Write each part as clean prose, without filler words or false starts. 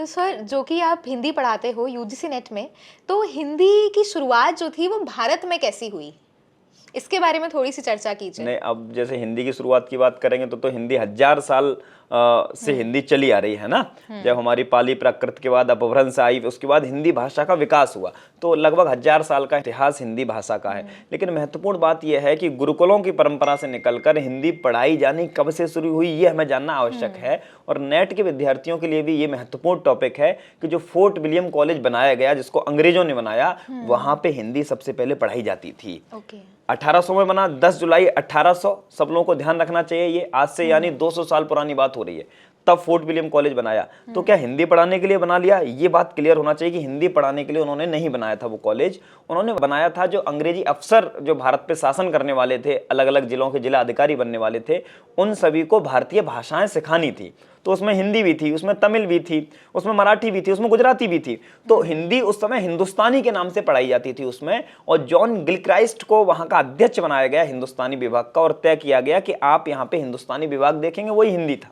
तो सर, जो कि आप हिंदी पढ़ाते हो यूजीसी नेट में, तो हिंदी की शुरुआत जो थी वो भारत में कैसी हुई, इसके बारे में थोड़ी सी चर्चा कीजिए। नहीं, अब जैसे हिंदी की शुरुआत की बात करेंगे तो हिंदी हजार साल से हिंदी चली आ रही है ना। जब हमारी पाली प्राकृत के बाद अपभ्रंश आई, उसके बाद हिंदी भाषा का विकास हुआ, तो लगभग 1000 साल का इतिहास हिंदी भाषा का है। लेकिन महत्वपूर्ण बात यह है कि गुरुकुलों की परंपरा से निकलकर हिंदी पढ़ाई जानी कब से शुरू हुई, ये हमें जानना आवश्यक है। और नेट के विद्यार्थियों के लिए भी ये महत्वपूर्ण टॉपिक है कि जो फोर्ट विलियम कॉलेज बनाया गया, जिसको अंग्रेजों ने बनाया, वहां पे हिंदी सबसे पहले पढ़ाई जाती थी। 1800 में बना, 10 जुलाई 1800, सब लोगों को ध्यान रखना चाहिए, ये आज से यानी 200 साल पुरानी बात हो रही है। तब फोर्ट विलियम कॉलेज बनाया। तो क्या हिंदी पढ़ाने के लिए बना लिया? ये बात क्लियर होना चाहिए कि हिंदी पढ़ाने के लिए उन्होंने नहीं बनाया था वो कॉलेज। उन्होंने बनाया था जो अंग्रेजी अफसर जो भारत पे शासन करने वाले थे, अलग अलग जिलों के जिला अधिकारी बनने वाले थे, उन सभी को भारतीय भाषाएं सिखानी थी। तो उसमें हिंदी भी थी, उसमें तमिल भी थी, उसमें मराठी भी थी, उसमें गुजराती भी थी। तो हिंदी उस समय हिंदुस्तानी के नाम से पढ़ाई जाती थी उसमें। और जॉन गिलक्राइस्ट को वहां का अध्यक्ष बनाया गया हिंदुस्तानी विभाग का, और तय किया गया कि आप यहाँ पे हिंदुस्तानी विभाग देखेंगे, वही हिंदी था।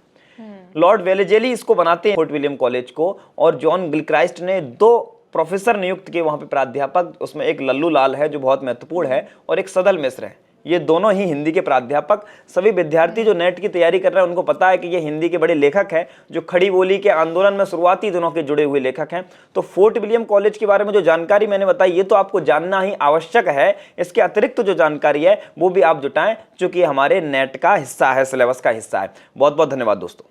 लॉर्ड वेलेजेली इसको बनाते हैं फोर्ट विलियम कॉलेज को, और जॉन गिलक्राइस्ट ने 2 प्रोफेसर नियुक्त किए वहां पे प्राध्यापक। उसमें एक लल्लू लाल है जो बहुत महत्वपूर्ण है, और एक सदल मिश्र है। ये दोनों ही हिंदी के प्राध्यापक। सभी विद्यार्थी जो नेट की तैयारी कर रहे हैं उनको पता है कि ये हिंदी के बड़े लेखक हैं, जो खड़ी बोली के आंदोलन में शुरुआती दिनों के जुड़े हुए लेखक हैं। तो फोर्ट विलियम कॉलेज के बारे में जो जानकारी मैंने बताई, ये तो आपको जानना ही आवश्यक है। इसके अतिरिक्त जो जानकारी है वो भी आप जुटाएं, क्योंकि हमारे नेट का हिस्सा है, सिलेबस का हिस्सा है। बहुत बहुत धन्यवाद दोस्तों।